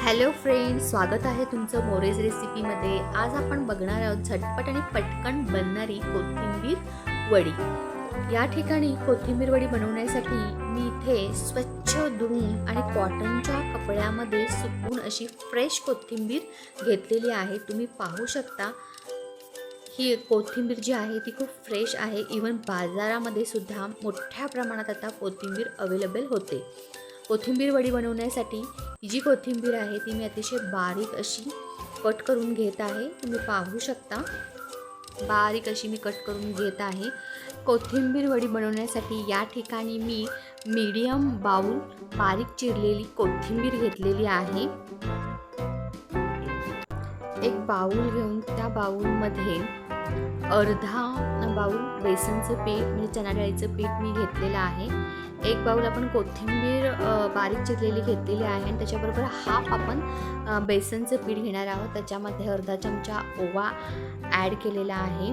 Hello friends, स्वागत आहे तुमचं मोरेज रेसिपीमध्ये। आज आपण बघणार आहोत झटपट आणि पटकन बनणारी कोथिंबीर वडी। या ठिकाणी कोथिंबीर वडी बनवण्यासाठी मी इथे स्वच्छ धुवून आणि कॉटनच्या कपड्यामध्ये सुकवून अशी फ्रेश कोथिंबीर घेतलेली आहे। तुम्ही पाहू शकता ही कोथिंबीर जी आहे ती खूप फ्रेश आहे। इवन बाजारामध्ये सुद्धा मोठ्या प्रमाणात आता कोथिंबीर अवेलेबल होते। कोथिंबीर वडी बनवण्यासाठी ही जी कोथिंबीर आहे ती मी अतिशय बारीक अशी कट करून घेत आहे। तुम्ही पाहू शकता बारीक अशी मी कट करून घेत आहे। कोथिंबीर वडी बनवण्यासाठी या ठिकाणी मी मीडियम बाउल बारीक चिरलेली कोथिंबीर घेतलेली आहे। एक बाउल घेऊन त्या बाउलमध्ये अर्धा बाउल बेसनचं पीठ म्हणजे चणा डाळीचं पीठ मी घेतलेलं आहे। एक बाउल आपण कोथिंबीर बारीक चिरलेली घेतलेली आहे आणि त्याच्याबरोबर हाफ आपण बेसनचं पीठ घेणार आहोत। त्याच्यामध्ये अर्धा चमचा ओवा ॲड केलेला आहे,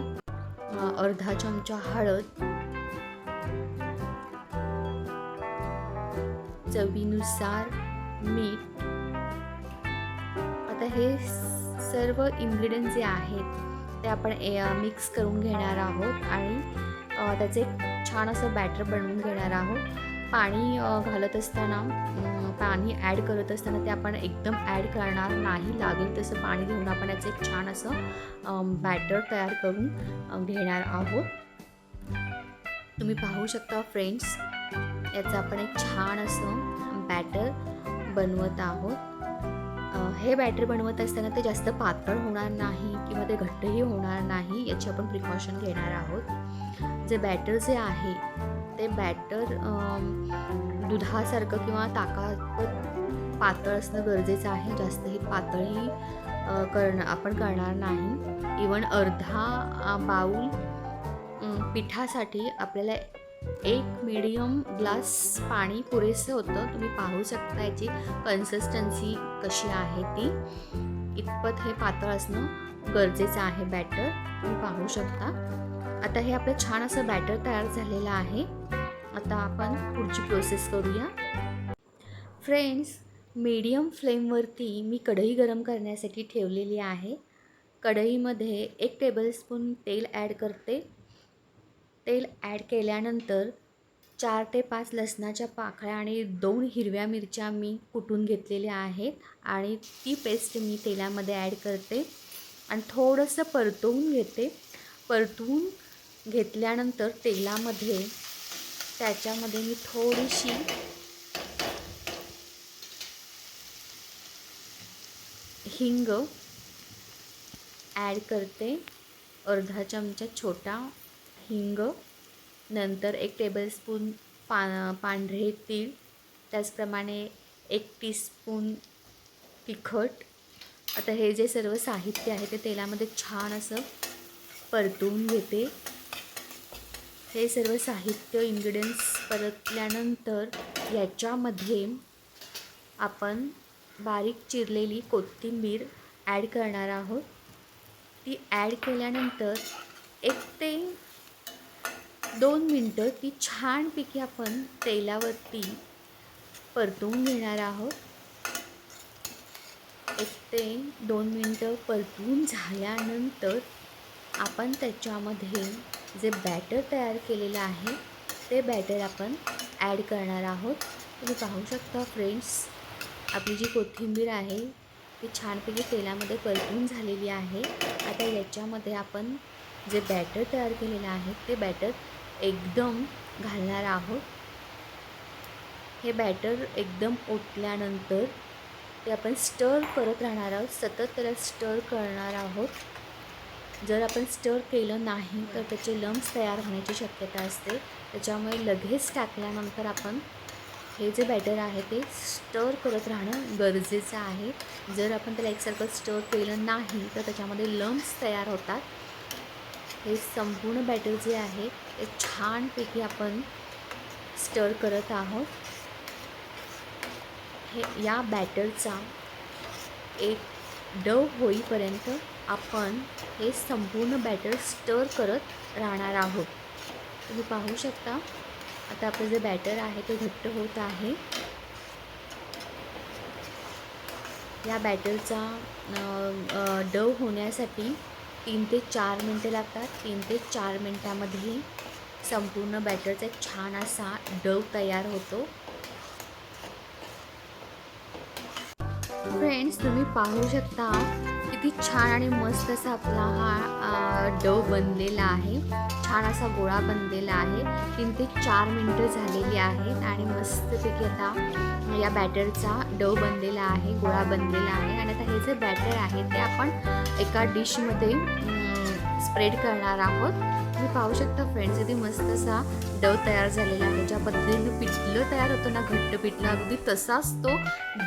अर्धा चमचा हळद, चवीनुसार मीठ। आता हे सर्व इन्ग्रेडियंट्स जे आहेत ते आपण मिक्स करून घेणार आहोत आणि त्याचे एक छान असं बॅटर बनवून घेणार आहोत। पाणी घालत असताना पाणी ॲड करत असताना ते आपण एकदम ॲड करणार नाही, लागेल तसं पाणी घेऊन आपण याचं एक छान असं बॅटर तयार करून घेणार आहोत। तुम्ही पाहू शकता फ्रेंड्स, याचं आपण एक छान असं बॅटर बनवत आहोत। हे बॅटर बनवत असताना ते जास्त पातळ होणार नाही किंवा ते घट्टही होणार नाही, याची आपण प्रिकॉशन घेणार आहोत। जे बॅटर जे आहे ते बॅटर दुधासारखं किंवा ताकात पातळ असणं गरजेचं आहे। जास्तही पातळही आपण करणार नाही। इवन अर्धा बाउल पिठासाठी आपल्याला एक मीडियम ग्लास पाणी पुरेसं होतं। तुम्ही पाहू शकता याची कन्सिस्टन्सी कशी आहे ती, इतपत हे पातळ असणं गरजेचं आहे बॅटर, तुम्ही पाहू शकता। आता हे आपलं छान असं बॅटर तयार झालेलं आहे। आता आपण पुढची प्रोसेस करूया। फ्रेंड्स, मीडियम फ्लेमवरती मी कढई गरम करण्यासाठी ठेवलेली आहे। कढईमध्ये 1 टेबलस्पून तेल ॲड करते। तेल ॲड केल्यानंतर 4 ते 5 लसणाच्या पाकळ्या आणि 2 हिरव्या मिरच्या मी कुटून घेतलेल्या आहेत आणि ती पेस्ट मी तेलामध्ये ॲड करते आणि थोडंसं परतवून घेते। परतवून घेतल्यानंतर तेलामध्ये त्याच्यामध्ये मी थोडीशी हिंग ॲड करते, अर्धा चमचा छोटा हिंग, नंतर 1 टेबलस्पून पांढरे तीळ, त्याचप्रमाणे 1 टीस्पून तिखट। आता हे जे सर्व साहित्य आहे ते तेलामध्ये छान असं परतवून घेते। हे सर्व साहित्य इन्ग्रेडियंट्स परतल्यानंतर याच्यामध्ये आपण बारीक चिरलेली कोथिंबीर ॲड करणार आहोत। ती ॲड केल्यानंतर 1 ते 2 मिनटं ती छानपैकी आपण तेलावरती परतवून घेणार आहोत। 1 ते 2 मिनटं परतवून झाल्यानंतर आपण त्याच्यामध्ये जे बॅटर तयार केलेलं आहे ते बॅटर आपण ॲड करणार आहोत। तुम्ही पाहू शकता फ्रेंड्स, आपली जी कोथिंबीर आहे ती छानपैकी तेलामध्ये परतून झालेली आहे। आता याच्यामध्ये आपण जे बॅटर तयार केलेलं आहे ते बॅटर एकदम घालणार आहोत। हे बॅटर एकदम ओतल्यानंतर ते आपण स्टर करत राहणार आहोत, सतत त्याला स्टर करणार आहोत। जर आपण स्टर केलं नाही तर त्याचे लम्स तयार होण्याची शक्यता असते, त्याच्यामुळे लगेच टाकल्यानंतर आपण हे जे बॅटर आहे ते स्टर करत राहणं गरजेचं आहे। जर आपण त्याला एकसारखं स्टर केलं नाही तर त्याच्यामध्ये लम्स तयार होतात। हे संपूर्ण बॅटर जे आहे ते छानपैकी आपण स्टर करत आहोत। हे या बॅटरचा एक डव होईपर्यंत आपण हे संपूर्ण बॅटर स्टर करत राहणार आहोत। तुम्ही पाहू शकता आता आपलं जे बॅटर आहे ते घट्ट होत आहे। या बॅटरचा डव होण्यासाठी 3 ते 4 मिनटे लागतात. 3 ते 4 मिनटामध्ये संपूर्ण बॅटरचा एक छान असा डव तयार होतो. फ्रेंड्स, तुम्ही पाहू शकता किती छान आणि मस्त असा आपला हा डव बनलेला आहे. छान असा गोळा बनलेला आहे. 3 ते 4 मिनटं झालेली आहेत आणि मस्तपैकी आता या बॅटरचा डव बनलेला आहे, गोळा बनलेला आहे. आणि आता हे जे बॅटर आहे ते आपण एका डिशमध्ये स्प्रेड करणार आहोत. तुम्ही पाहू शकता फ्रेंड्स, किती मस्त असा डव तयार झालेला आहे. ज्या पद्धतीने पिठलं तयार होतं ना, घट्ट पिठलं, अगदी तसाच तो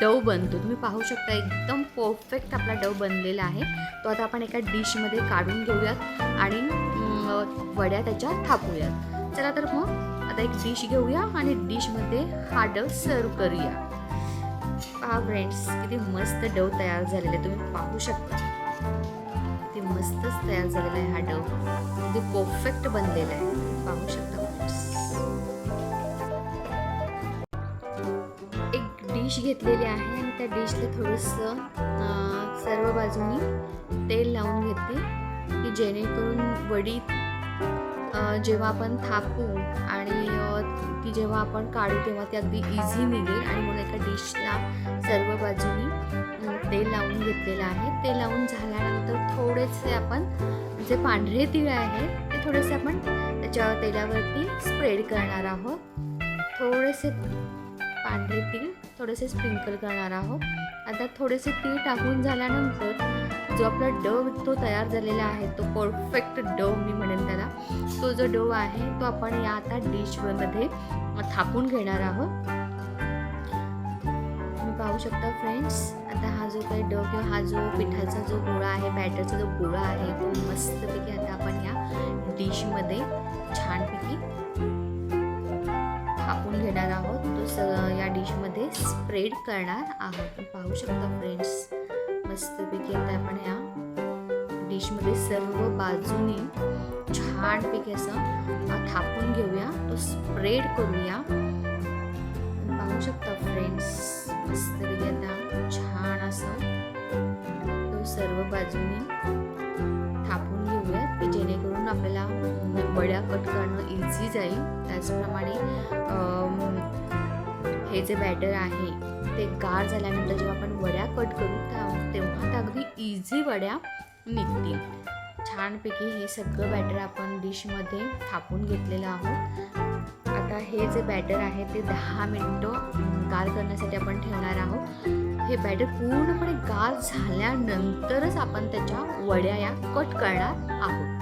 डव बनतो. तुम्ही पाहू शकता एकदम परफेक्ट आपला डव बनलेला आहे. तो आता आपण एका डिशमध्ये काढून घेऊयात आणि वड्या त्याच्यात थापूयात. चला तर मग आता एक डिश घेऊया आणि डिशमध्ये हा डव सर्व करूया. पहा फ्रेंड्स, किती मस्त डव तयार झालेला आहे. तुम्ही पाहू शकता किती मस्तच तयार झालेला आहे हा डव. किती परफेक्ट बनलेला आहे. पाहू शकता फ्रेंड्स. एक डिश घेतलेली आहे आणि त्या डिशला थोडंसं सर्व बाजूनी तेल लावून घेते की जेणेकरून वडी जेव्हा आपण थापू आणि ती जेव्हा आपण काढू तेव्हा ती अगदी इझी निघेल. आणि म्हणून एका डिशला सर्व बाजूनी तेल लावून घेतलेलं आहे. तेल लावून झाल्यानंतर थोडेसे आपण जे पांढरे तीळ आहेत ते थोडेसे आपण त्याच्या तेलावरती स्प्रेड करणार आहोत. थोडेसे पांढरे तीळ थोडेसे स्प्रिंकल करणार आहोत. आता थोडेसे तीळ टाकून झाल्यानंतर जो आपला डव तो तयार झालेला आहे, तो परफेक्ट डव मी म्हणेन त्याला, तो जो डव आहे तो आपण या आता डिशमध्ये थापून घेणार आहोत. तुम्ही पाहू शकता फ्रेंड्स, आता हा जो काही डव किंवा हा जो पिठाचा जो गोळा आहे, बॅटरचा जो गोळा आहे, तो मस्तपैकी आता आपण या डिशमध्ये छानपैकी थापून घेणार आहोत. तो या डिशमध्ये स्प्रेड करणार आहोत. पाहू शकता फ्रेंड्स, मस्तपैकी आता आपण या डिशमध्ये सर्व बाजूनी छानपैकी असं थापून घेऊया, तो स्प्रेड करूया. पाहू शकता फ्रेंड्स, मस्तपैकी आता छान असं तो सर्व बाजूनी थापून घेऊया की जेणेकरून आपल्याला वड्या कट करणं इझी जाईल. त्याचप्रमाणे हे जे बॅटर आहे ते गार झाल्यानंतर जेव्हा आपण वड्या कट करू तेव्हा त्या अगदी इझी वड्या निघतील. छानपैकी हे सगळं बॅटर आपण डिशमध्ये थापून घेतलेलं आहोत. आता हे जे बॅटर आहे ते 10 मिनिटं गार करण्यासाठी आपण ठेवणार आहोत. हे बॅटर पूर्णपणे गार झाल्यानंतरच आपण त्याच्या वड्या या कट करणार आहोत.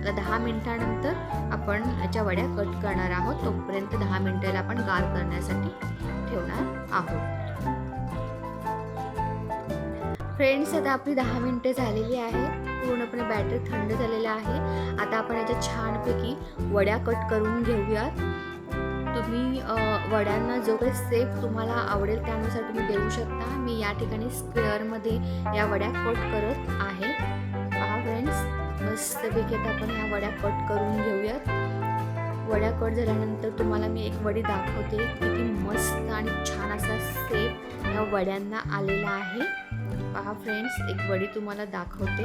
आता 10 मिनिटानंतर आपण याच्या वड्या कट करणार आहोत. तोपर्यंत 10 मिनिटाला आपण गार करण्यासाठी ठेवणार आहोत. फ्रेंड्स, आता आपली 10 मिनिटं झालेली आहे. पूर्णपणे बॅटर थंड झालेलं आहे. आता आपण याच्या छानपैकी वड्या कट करून घेऊयात. तुम्ही वड्यांना जो काही शेप तुम्हाला आवडेल त्यानुसार तुम्ही देऊ शकता. मी या ठिकाणी स्क्वेअरमध्ये या वड्या कट करत आहे. पहा फ्रेंड्स, मस्तपैकी आता आपण या वड्या कट करून घेऊयात. वड्या कट झाल्यानंतर तुम्हाला मी एक वडी दाखवते. किती मस्त आणि छान असा शेप या वड्यांना आलेला आहे. पहा फ्रेंड्स, एक वडी तुम्हाला दाखवते.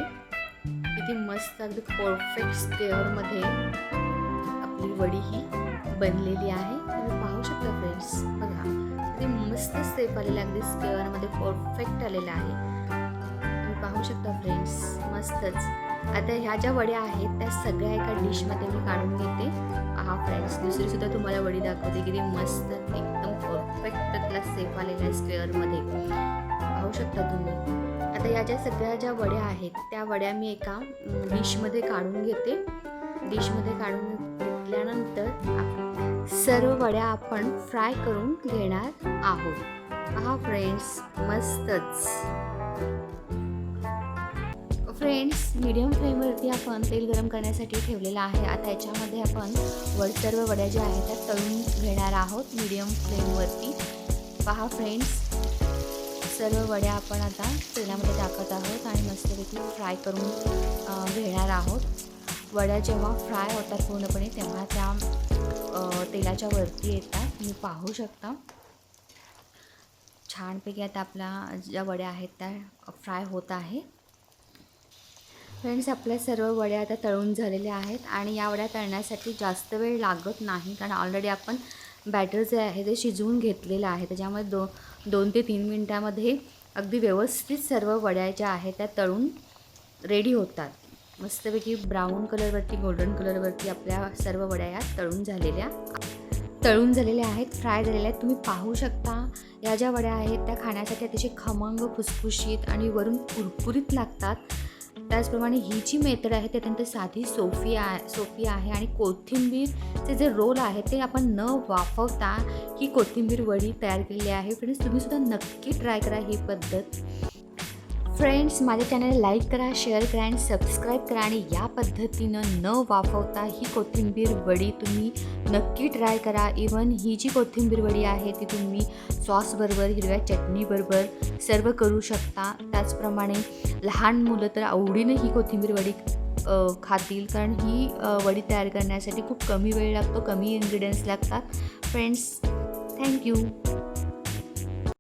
किती मस्त अगदी परफेक्ट स्क्वेअरमध्ये आपली वडी ही बनलेली आहे. तुम्ही पाहू शकता फ्रेंड्स, बघा किती मस्त शेप आलेला, अगदी स्क्वेअरमध्ये परफेक्ट आलेला आहे. तुम्ही पाहू शकता फ्रेंड्स, मस्तच. आता ह्या ज्या वड्या आहेत त्या सगळ्या एका डिशमध्ये मी काढून घेते. पहा फ्रेंड्स, दुसरी सुद्धा तुम्हाला वडी दाखवते. किती मस्त एकदम परफेक्ट त्याला शेप आलेला आहे स्क्वेअरमध्ये. पाहू शकता तुम्ही. आता या ज्या सगळ्या ज्या वड्या आहेत त्या वड्या मी एका डिशमध्ये काढून घेते. डिशमध्ये काढून घेतल्यानंतर सर्व वड्या आपण फ्राय करून घेणार आहोत. पहा फ्रेंड्स, मस्तच. फ्रेंड्स, मीडियम फ्लेमवरती आपण तेल गरम करण्यासाठी ठेवलेलं आहे. आता याच्यामध्ये आपण सर्व वड्या ज्या आहेत त्या तळून घेणार आहोत मीडियम फ्लेमवरती. पहा फ्रेंड्स, सर्व वड्या आपण आता तेलामध्ये टाकत आहोत आणि मस्तपैकी फ्राय करून घेणार आहोत. वड्या जेव्हा फ्राय होतात पूर्णपणे तेव्हा त्या तेलाच्या वरती येतात. तुम्ही पाहू शकता. छानपैकी आता आपल्या ज्या वड्या आहेत त्या फ्राय होत आहे. फ्रेंड्स, आपल्या सर्व वड्या आता तळून झालेल्या आहेत आणि या वड्या तळण्यासाठी जास्त वेळ लागत नाही, कारण ऑलरेडी आपण बॅटर जे आहे ते शिजवून घेतलेलं आहे. त्याच्यामुळे 2 ते 3 मिनटामध्ये अगदी व्यवस्थित सर्व वड्या ज्या आहेत त्या तळून रेडी होतात. मस्तपैकी ब्राऊन कलरवरती, गोल्डन कलरवरती आपल्या सर्व वड्या या तळून झालेल्या आहेत, फ्राय झालेल्या आहेत. तुम्ही पाहू शकता या ज्या वड्या आहेत त्या खाण्यासाठी अतिशय खमंग, खुसखुशीत आणि वरून कुरकुरीत लागतात. त्याचप्रमाणे ही जी मेथड आहे ती अत्यंत साधी, सोपी आहे आणि कोथिंबीरचे जे रोल आहे ते आपण न वाफवता ही कोथिंबीर वडी तयार केलेली आहे. फ्रेंड्स, तुम्हीसुद्धा नक्की ट्राय करा ही पद्धत. फ्रेंड्स, माझ्या चॅनलला लाईक करा, शेअर करा आणि सबस्क्राईब करा आणि या पद्धतीनं न वाफवता ही कोथिंबीर वडी तुम्ही नक्की ट्राय करा. इवन ही जी कोथिंबीर वडी आहे ती तुम्ही सॉसबरोबर, हिरव्या चटणीबरोबर सर्व करू शकता. त्याचप्रमाणे लहान मुलं तर आवडीनं ही कोथिंबीर वडी खातील, कारण ही वडी तयार करण्यासाठी खूप कमी वेळ लागतो, कमी इन्ग्रेडियंट्स लागतात. Friends, thank you.